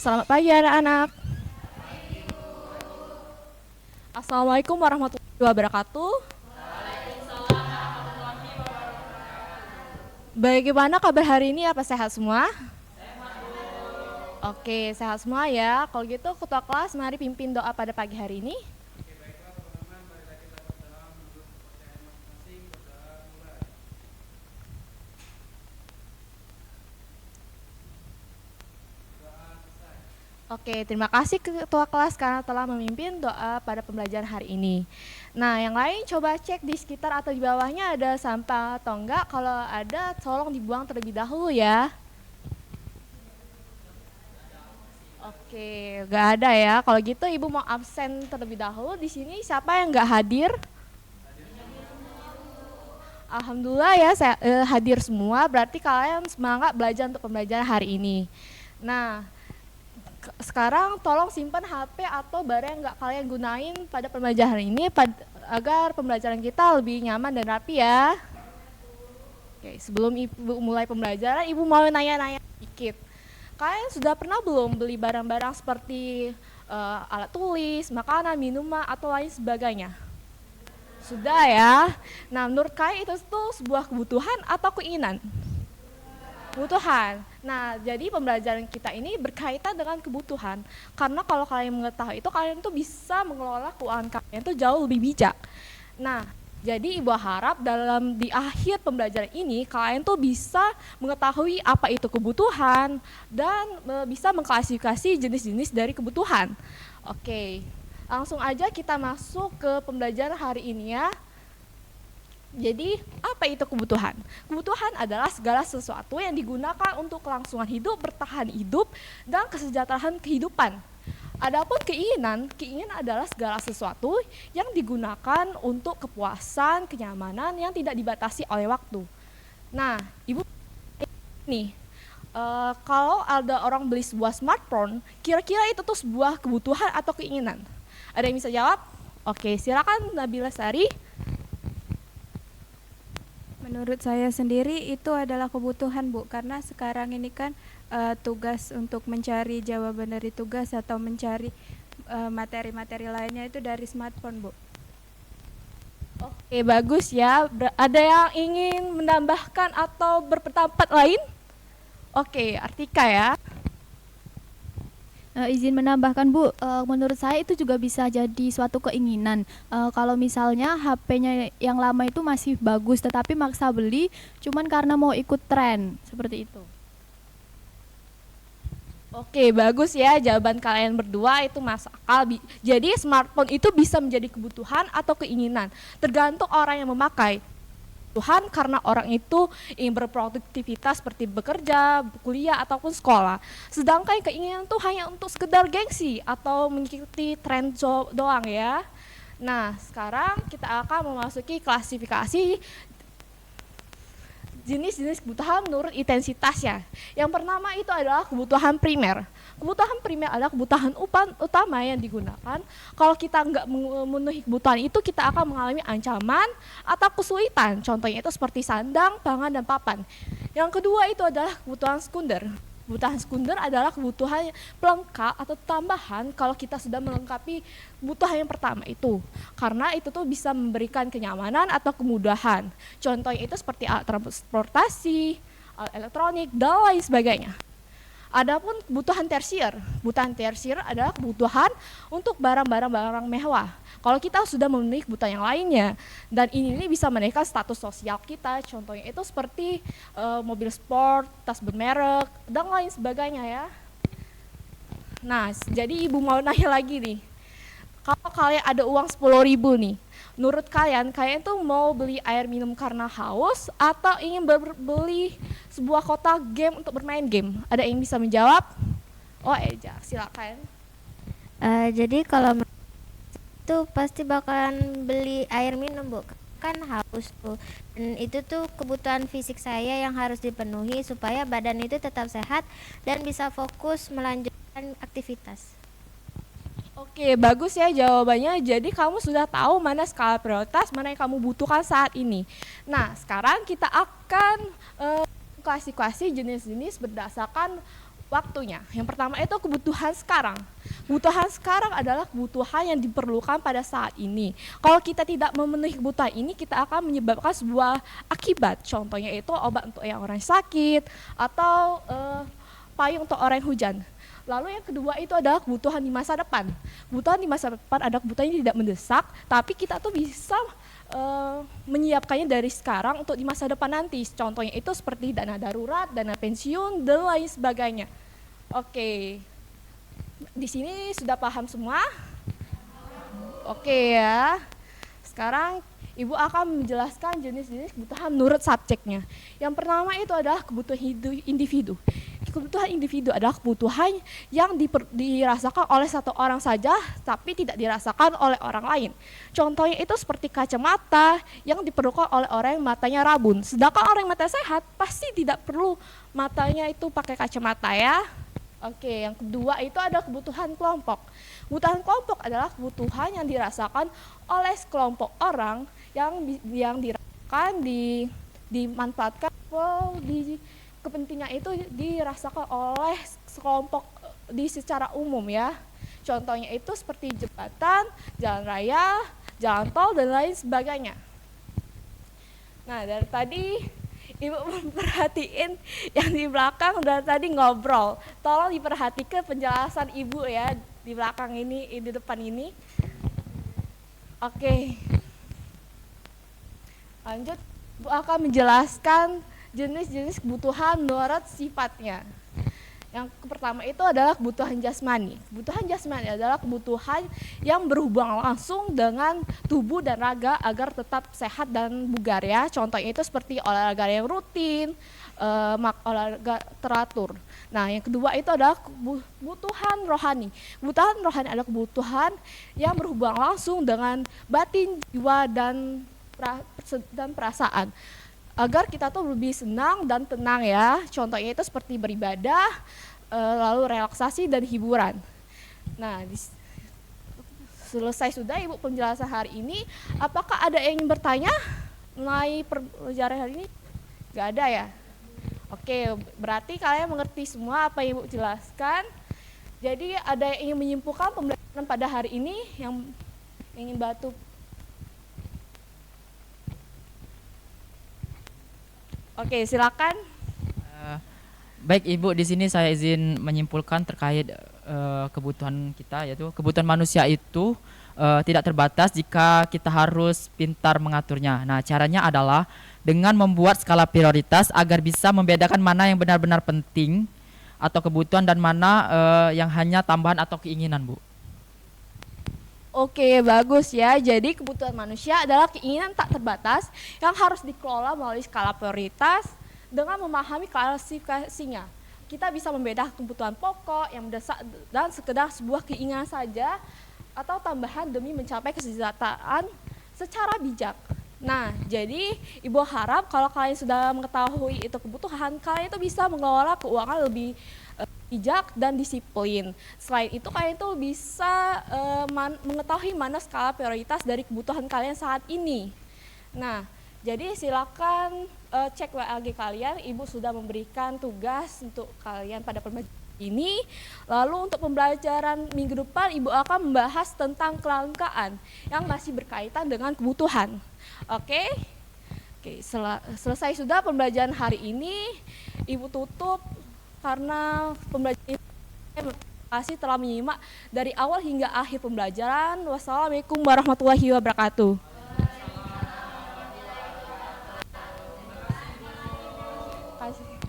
Selamat pagi anak-anak. Assalamualaikum warahmatullahi wabarakatuh. Bagaimana kabar hari ini? Apa sehat semua? Oke, sehat semua ya. Kalau gitu ketua kelas mari pimpin doa pada pagi hari ini. Oke, terima kasih ketua kelas karena telah memimpin doa pada pembelajaran hari ini. Nah, yang lain coba cek di sekitar atau di bawahnya ada sampah atau enggak. Kalau ada, tolong dibuang terlebih dahulu ya. Oke, nggak ada ya. Kalau gitu ibu mau absen terlebih dahulu. Di sini siapa yang nggak hadir? Alhamdulillah ya, saya hadir semua. Berarti kalian semangat belajar untuk pembelajaran hari ini. Nah, sekarang tolong simpan HP atau barang yang nggak kalian gunain pada pembelajaran ini agar pembelajaran kita lebih nyaman dan rapi ya. Oke, sebelum ibu mulai pembelajaran, ibu mau nanya-nanya sedikit. Kalian sudah pernah belum beli barang-barang seperti alat tulis, makanan, minuman, atau lain sebagainya? Sudah ya. Nah, menurut kalian itu tuh sebuah kebutuhan atau keinginan? Kebutuhan. Nah, jadi pembelajaran kita ini berkaitan dengan kebutuhan. Karena kalau kalian mengetahui itu, kalian tuh bisa mengelola keuangan kalian tuh jauh lebih bijak. Nah, jadi ibu harap di akhir pembelajaran ini, kalian tuh bisa mengetahui apa itu kebutuhan dan bisa mengklasifikasi jenis-jenis dari kebutuhan. Oke, langsung aja kita masuk ke pembelajaran hari ini ya. Jadi, apa itu kebutuhan? Kebutuhan adalah segala sesuatu yang digunakan untuk kelangsungan hidup, bertahan hidup, dan kesejahteraan kehidupan. Adapun keinginan adalah segala sesuatu yang digunakan untuk kepuasan, kenyamanan yang tidak dibatasi oleh waktu. Nah, ibu nih, kalau ada orang beli sebuah smartphone, kira-kira itu tuh sebuah kebutuhan atau keinginan? Ada yang bisa jawab? Oke, silakan Nabila Sari. Menurut saya sendiri itu adalah kebutuhan, Bu, karena sekarang ini kan tugas untuk mencari jawaban dari tugas atau mencari materi-materi lainnya itu dari smartphone, Bu. Oke, bagus ya. Ada yang ingin menambahkan atau berpendapat lain? Oke, Artika ya. Izin menambahkan Bu, menurut saya itu juga bisa jadi suatu keinginan. Kalau misalnya HP-nya yang lama itu masih bagus tetapi maksa beli cuman karena mau ikut tren, seperti itu. Oke, bagus ya jawaban kalian berdua itu masuk akal. Jadi smartphone itu bisa menjadi kebutuhan atau keinginan, tergantung orang yang memakai. Tuhan karena orang itu ingin berproduktivitas seperti bekerja, kuliah ataupun sekolah. Sedangkan keinginan itu hanya untuk sekedar gengsi atau mengikuti tren doang ya. Nah, sekarang kita akan memasuki klasifikasi jenis-jenis kebutuhan menurut intensitasnya. Yang pertama itu adalah kebutuhan primer. Kebutuhan primer adalah kebutuhan utama yang digunakan. Kalau kita nggak memenuhi kebutuhan itu, kita akan mengalami ancaman atau kesulitan. Contohnya itu seperti sandang, pangan, dan papan. Yang kedua itu adalah kebutuhan sekunder. Kebutuhan sekunder adalah kebutuhan pelengkap atau tambahan kalau kita sudah melengkapi kebutuhan yang pertama itu. Karena itu tuh bisa memberikan kenyamanan atau kemudahan. Contohnya itu seperti alat transportasi, alat elektronik, dan lain sebagainya. Adapun kebutuhan tersier adalah kebutuhan untuk barang-barang mewah. Kalau kita sudah memenuhi kebutuhan yang lainnya, dan ini bisa menaikkan status sosial kita, contohnya itu seperti mobil sport, tas bermerek, dan lain sebagainya ya. Nah, jadi ibu mau nanya lagi nih, kalau kalian ada uang 10.000 nih, menurut kalian tuh mau beli air minum karena haus atau ingin beli sebuah kotak game untuk bermain game? Ada yang bisa menjawab? Oh, Eja, silakan. Jadi kalau itu pasti bakalan beli air minum, Bu, kan haus tuh, dan itu tuh kebutuhan fisik saya yang harus dipenuhi supaya badan itu tetap sehat dan bisa fokus melanjutkan aktivitas. Oke, bagus ya jawabannya. Jadi kamu sudah tahu mana skala prioritas, mana yang kamu butuhkan saat ini. Nah, sekarang kita akan klasifikasi jenis-jenis berdasarkan waktunya. Yang pertama itu kebutuhan sekarang. Kebutuhan sekarang adalah kebutuhan yang diperlukan pada saat ini. Kalau kita tidak memenuhi kebutuhan ini, kita akan menyebabkan sebuah akibat. Contohnya itu obat untuk yang orang sakit atau payung untuk orang hujan. Lalu yang kedua itu adalah kebutuhan di masa depan. Kebutuhan di masa depan adalah kebutuhan yang tidak mendesak, tapi kita tuh bisa menyiapkannya dari sekarang untuk di masa depan nanti. Contohnya itu seperti dana darurat, dana pensiun, dan lain sebagainya. Oke, di sini sudah paham semua? Oke ya. Sekarang Ibu akan menjelaskan jenis-jenis kebutuhan menurut subjeknya. Yang pertama itu adalah kebutuhan individu. Kebutuhan individu adalah kebutuhan yang dirasakan oleh satu orang saja, tapi tidak dirasakan oleh orang lain. Contohnya itu seperti kacamata yang diperlukan oleh orang yang matanya rabun. Sedangkan orang yang mata sehat pasti tidak perlu matanya itu pakai kacamata ya. Oke, yang kedua itu ada kebutuhan kelompok. Kebutuhan kelompok adalah kebutuhan yang dirasakan oleh sekelompok orang yang dirasakan, dimanfaatkan, kepentingan itu dirasakan oleh sekelompok secara umum ya. Contohnya itu seperti jembatan, jalan raya, jalan tol, dan lain sebagainya. Nah, dari tadi Ibu memperhatiin yang di belakang dari tadi ngobrol. Tolong diperhatikan penjelasan Ibu ya di belakang ini, di depan ini. Oke. Lanjut, Ibu akan menjelaskan jenis-jenis kebutuhan menurut sifatnya. Yang pertama itu adalah kebutuhan jasmani. Kebutuhan jasmani adalah kebutuhan yang berhubungan langsung dengan tubuh dan raga agar tetap sehat dan bugar ya. Contohnya itu seperti olahraga yang rutin, olahraga teratur. Nah, yang kedua itu adalah kebutuhan rohani. Kebutuhan rohani adalah kebutuhan yang berhubungan langsung dengan batin, jiwa, dan perasaan. Agar kita tuh lebih senang dan tenang ya. Contohnya itu seperti beribadah, lalu relaksasi dan hiburan. Nah, selesai sudah Ibu penjelasan hari ini. Apakah ada yang ingin bertanya mengenai pelajaran hari ini? Gak ada ya? Oke, berarti kalian mengerti semua apa yang Ibu jelaskan. Jadi ada yang ingin menyimpulkan pembelajaran pada hari ini yang ingin bantu? Oke, silakan. Baik Ibu, di sini saya izin menyimpulkan terkait kebutuhan kita, yaitu kebutuhan manusia itu tidak terbatas jika kita harus pintar mengaturnya. Nah, caranya adalah dengan membuat skala prioritas agar bisa membedakan mana yang benar-benar penting atau kebutuhan dan mana yang hanya tambahan atau keinginan, Bu. Oke, bagus ya. Jadi kebutuhan manusia adalah keinginan tak terbatas yang harus dikelola melalui skala prioritas dengan memahami klasifikasinya. Kita bisa membedakan kebutuhan pokok yang mendesak dan sekedar sebuah keinginan saja atau tambahan demi mencapai kesejahteraan secara bijak. Nah, jadi Ibu harap kalau kalian sudah mengetahui itu kebutuhan, kalian itu bisa mengelola keuangan lebih bijak dan disiplin. Selain itu kalian tuh bisa mengetahui mana skala prioritas dari kebutuhan kalian saat ini. Nah, jadi silakan cek WAG kalian. Ibu sudah memberikan tugas untuk kalian pada pembelajaran ini. Lalu untuk pembelajaran minggu depan Ibu akan membahas tentang kelangkaan yang masih berkaitan dengan kebutuhan. Oke? Oke, selesai sudah pembelajaran hari ini. Ibu tutup karena pembelajaran terima kasih telah menyimak dari awal hingga akhir pembelajaran. Wassalamualaikum warahmatullahi wabarakatuh. Terima kasih.